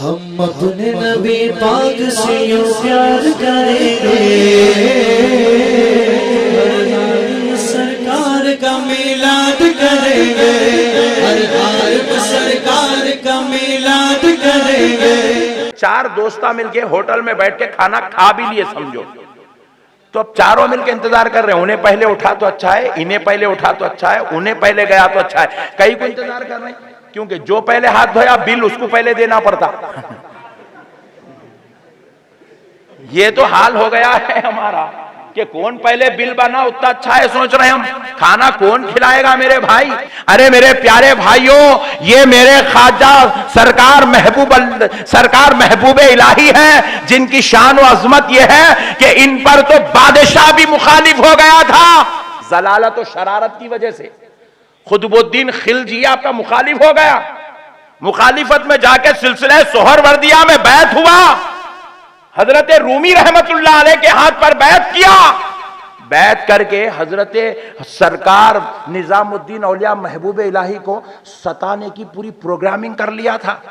हम अपने नबी पाक से यूं प्यार करेंगे, सरकार का मिलाद करेंगे, हर आलिम सरकार का मिलाद करेंगे। चार दोस्ता मिलके होटल में बैठ के खाना खा भी लिए समझो, तो अब चारों मिलके इंतजार कर रहे हैं, उन्हें पहले उठा तो अच्छा है, इन्हें पहले उठा तो अच्छा है, उन्हें पहले गया तो अच्छा है, कई को इंतजार कर रहे हैं, क्योंकि जो पहले हाथ धोया बिल उसको पहले देना पड़ता। ये तो हाल हो गया है हमारा कि कौन पहले बिल बना उतना अच्छा है, सोच रहे हैं हम खाना कौन खिलाएगा मेरे भाई। अरे मेरे प्यारे भाइयों, ये मेरे ख्वाजा सरकार महबूब इलाही है, जिनकी शान व अजमत ये है कि इन पर तो बादशाह भी मुखालिफ हो गया था, जलालत और शरारत की वजह से। खुतबुद्दीन खिलजी आपका मुखालिफ हो गया, मुखालिफत में जाके सिलसिले सोहरवर्दिया में बैत हुआ, हजरत रूमी रहमतुल्लाह अलैह के हाथ पर बैत किया, बैत करके हजरत सरकार निजामुद्दीन औलिया महबूब इलाही को सताने की पूरी प्रोग्रामिंग कर लिया था,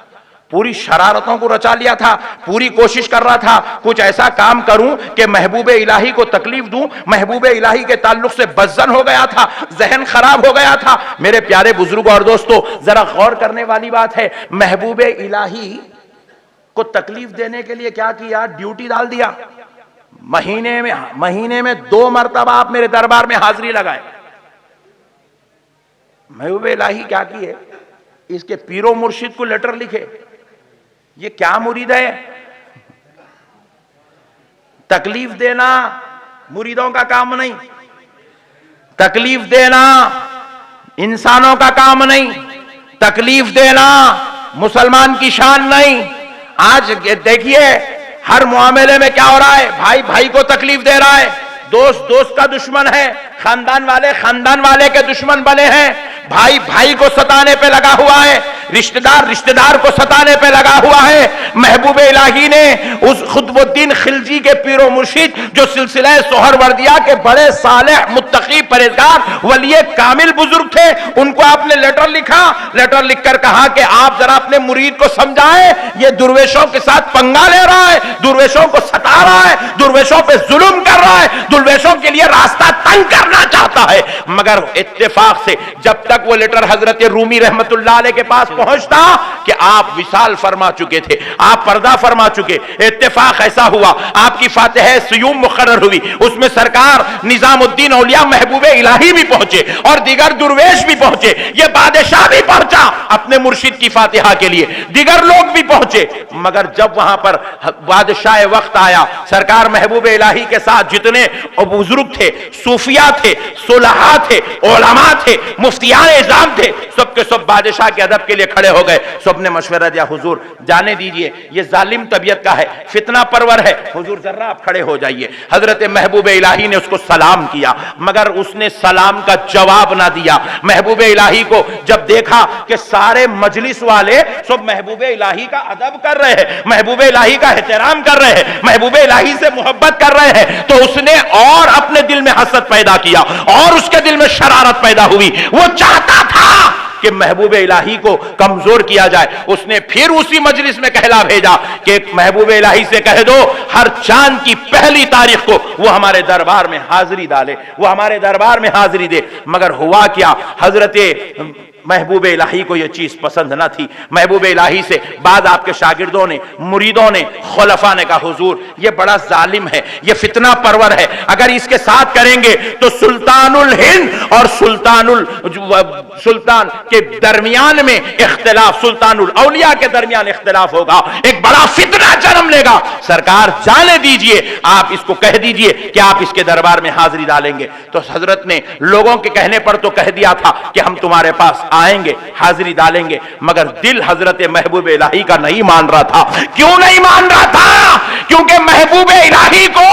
पूरी शरारतों को रचा लिया था, पूरी कोशिश कर रहा था कुछ ऐसा काम करूं कि महबूब इलाही को तकलीफ दूं। महबूब इलाही के ताल्लुक से बज़्ज़न हो गया था, जहन खराब हो गया था। मेरे प्यारे बुजुर्गों और दोस्तों, जरा गौर करने वाली बात है, महबूब इलाही को तकलीफ देने के लिए क्या किया, ड्यूटी डाल दिया। महीने में 2 मरतबा आप मेरे दरबार में हाजिरी लगाए। महबूब इलाही क्या किए, इसके पीरो मुर्शिद को लेटर लिखे, ये क्या मुरीद है, तकलीफ देना मुरीदों का काम नहीं, तकलीफ देना इंसानों का काम नहीं, तकलीफ देना मुसलमान की शान नहीं। आज देखिए हर मुआमले में क्या हो रहा है, भाई भाई को तकलीफ दे रहा है, दोस्त दोस्त का दुश्मन है, खानदान वाले के दुश्मन बने हैं, भाई भाई को सताने पे लगा हुआ है, रिश्तेदार को सताने पे लगा हुआ है। महबूब इलाही ने उस खुतबुद्दीन खिलजी के पीरो मुर्शिद, जो सिलसिला सोहरवर्दिया के बड़े सालेह मुत्तकी परहेजगार वलिये कामिल बुजुर्ग थे, उनको आपने लेटर लिखा, लेटर लिखकर कहा कि आप जरा अपने मुरीद को समझाएं, ये दुर्वेशों के साथ पंगा ले रहा है, दुर्वेशों को सता रहा है, दुर्वेशों पे जुल्म कर रहा है, दुर्वेशों के लिए रास्ता तंग करना चाहता है। मगर इत्तेफाक से जब तक वो लेटर हजरत रूमी रहमतुल्लाह अलैह के पास पहुंचता कि आप विसाल फरमा चुके थे, आप पर्दा फरमा चुके। इत्तेफाक ऐसा हुआ, आपकी फातिहा सयूम मुकर्रर हुई, उसमें सरकार निजामुद्दीन औलिया महबूब इलाही भी पहुंचे और दीगर दुर्वेश भी पहुंचे, ये बादशाह भी पहुंचा अपने मुर्शिद की फातिहा के लिए, दीगर लोग भी पहुंचे। मगर जब वहां पर बादशाह वक्त आया, सरकार महबूब इलाही के साथ जितने बुजुर्ग थे, सूफिया थे, सुलहा थे, उलमा थे, मुफ्तियान इज़ाम थे, सबके सब बादशाह के अदब के लिए खड़े हो गए। सबने मशवरा दिया, हुजूर जाने दीजिए, ये जालिम तबीयत का है, फितना परवर है, हुजूर जर्रा आप खड़े हो जाइए। हजरत महबूब इलाही ने उसको सलाम किया, मगर उसने सलाम का जवाब ना दिया। महबूब इलाही को जब देखा कि सारे मजलिस वाले सब महबूब इलाही का अदब कर रहे हैं, महबूब इलाही का एहतराम कर रहे हैं, महबूब इलाही से मोहब्बत कर रहे हैं, तो उसने और अपने दिल में हसद पैदा किया और उसके दिल में शरारत पैदा हुई। वो चाहता था कि महबूब इलाही को कमजोर किया जाए। उसने फिर उसी मजलिस में कहला भेजा कि महबूब इलाही से कह दो हर चांद की पहली तारीख को वो हमारे दरबार में हाजिरी डाले, वो हमारे दरबार में हाजिरी दे। मगर हुआ क्या, हजरत महबूब इलाही को यह चीज पसंद न थी। महबूब इलाही से बाद आपके शागिर्दों ने, मुरीदों ने, खुलफा ने कहा, हुजूर ये बड़ा जालिम है, ये फितना परवर है, अगर इसके साथ करेंगे तो सुल्तानुल हिंद और सुल्तान के दरमियान में इख्तिलाफ, सुल्तानुल औलिया के दरमियान इख्तिलाफ होगा, एक बड़ा फितना जन्म लेगा। सरकार जाने दीजिए, आप इसको कह दीजिए कि आप इसके दरबार में हाजिरी डालेंगे। तो हजरत ने लोगों के कहने पर तो कह दिया था कि हम तुम्हारे पास आएंगे, हाजिरी डालेंगे, मगर दिल हजरत महबूब इलाही का नहीं मान रहा था। क्यों नहीं मान रहा था? क्योंकि महबूब इलाही को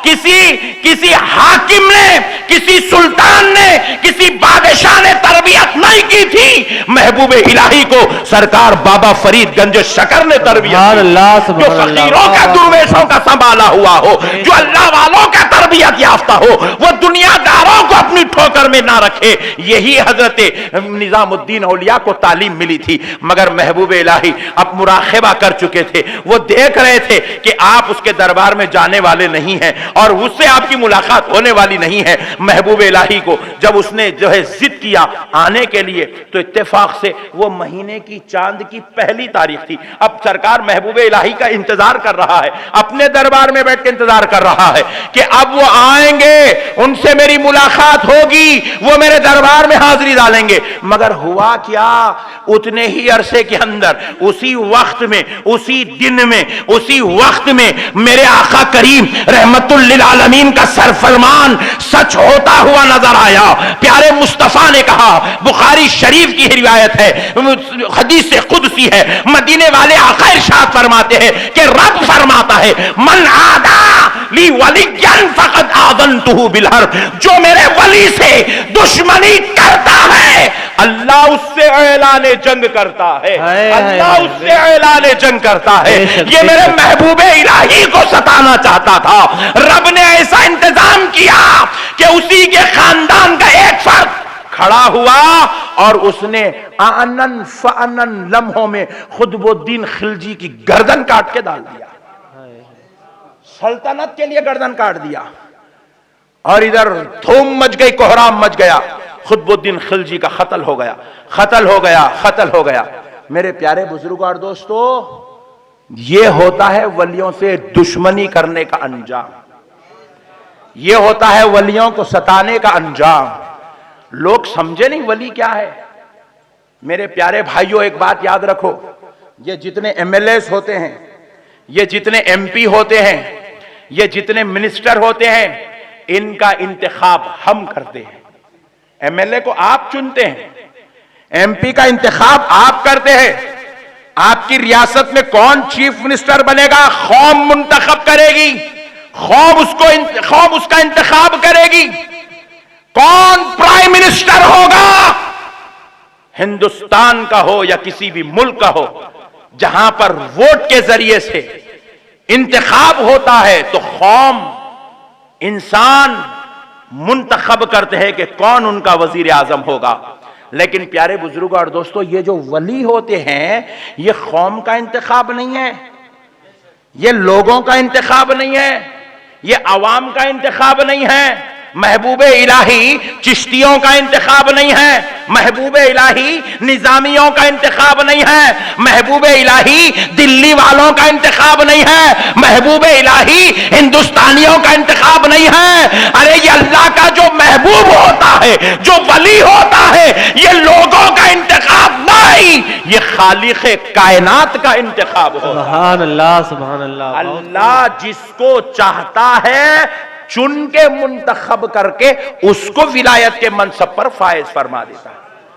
किसी हाकिम ने, किसी सुल्तान ने, किसी बादशाह ने तरबियत नहीं की थी। महबूब इलाही को सरकार बाबा फरीद गंज शकर ने तरबियत, जो फकीरों का, दुर्वेशों का संभाला हुआ हो, जो अल्लाह वालों का तरबियत याफ्ता हो, वो दुनियादारों को अपनी ठोकर में ना रखे। यही हजरत निजामुद्दीन औलिया को तालीम मिली थी। मगर महबूब इलाही अब मुराक़बा कर चुके थे, वो देख रहे थे कि आप उसके दरबार में जाने वाले नहीं हैं और उससे आपकी मुलाकात होने वाली नहीं है। महबूब इलाही को जब उसने जो है जिद किया आने के लिए, तो इत्तेफाक से वो महीने की चांद की पहली तारीख थी। अब सरकार महबूब इलाही का इंतजार कर रहा है, अपने दरबार में बैठ के इंतजार कर रहा है कि अब वो आएंगे, उनसे मेरी मुलाकात होगी, वो मेरे दरबार में हाजिरी डालेंगे। मगर हुआ क्या, उतने ही अरसे के अंदर, उसी वक्त में, उसी दिन में, उसी वक्त में मेरे आका करीम रहमतुल लिल आलमीन का सरफरमान सच होता हुआ नजर आया। प्यारे मुस्तफा ने कहा, बुखारी शरीफ की रिवायत है, हदीस से कुदसी है, मदीने वाले आका इरशाद फरमाते हैं कि रब फरमाता है, मन आदा ली वलियन फकद आज़नतुहु बिल हर्ब, जो मेरे वली से दुश्मनी करता है अल्लाह उससे ऐलाने जंग करता है, अल्लाह उससे ऐलाने जंग करता है। ये मेरे महबूबे इलाही को सताना चाहता था, रब ने ऐसा इंतजाम किया कि उसी के खानदान का एक फर्द खड़ा हुआ और उसने आनन फ़अनन लम्हों में खुतबुद्दीन खिलजी की गर्दन काट के डाल दिया, सल्तनत के लिए गर्दन काट दिया। और इधर धूम मच गई, कोहराम मच गया, खुतबुद्दीन खिलजी का कत्ल हो गया, कत्ल हो गया, कत्ल हो गया। मेरे प्यारे बुजुर्ग और दोस्तों, ये होता है वलियों से दुश्मनी करने का अंजाम, ये होता है वलियों को सताने का अंजाम। लोग समझे नहीं वली क्या है। मेरे प्यारे भाइयों, एक बात याद रखो, ये जितने एमएलएस होते हैं, ये जितने एमपी होते हैं, ये जितने मिनिस्टर होते हैं, इनका इंतखाब हम करते हैं। एमएलए को आप चुनते हैं, एमपी का इंतखाब आप करते हैं। आपकी रियासत में कौन चीफ मिनिस्टर बनेगा, कौम मुंतखब करेगी, कौम उसका इंतखाब करेगी। कौन प्राइम मिनिस्टर होगा, हिंदुस्तान का हो या किसी भी मुल्क का हो, जहां पर वोट के जरिए से इंतखाब होता है, तो कौम, इंसान मुंतखब करते हैं कि कौन उनका वजीर आजम होगा। लेकिन प्यारे बुजुर्ग और दोस्तों, ये जो वली होते हैं, ये कौम का इंतखाब नहीं है, ये लोगों का इंतखाब नहीं है, ये अवाम का इंतखाब नहीं है। महबूबे इलाही चिश्तियों का इंतखाब नहीं है, महबूबे इलाही निजामियों का इंतखाब नहीं है, महबूबे इलाही दिल्ली वालों का इंतखाब नहीं है, महबूबे इलाही हिंदुस्तानियों का इंतखाब नहीं है। अरे ये अल्लाह का जो महबूब होता है, जो वली होता है, ये लोगों का इंतखाब नहीं, ये खालिक़े कायनात का इंतखाब होता है। सुभान अल्लाह, सुभान अल्लाह। अल्लाह जिसको चाहता है चुन के मुंतखब करके उसको विलायत के मनसब पर फायज फरमा देता है।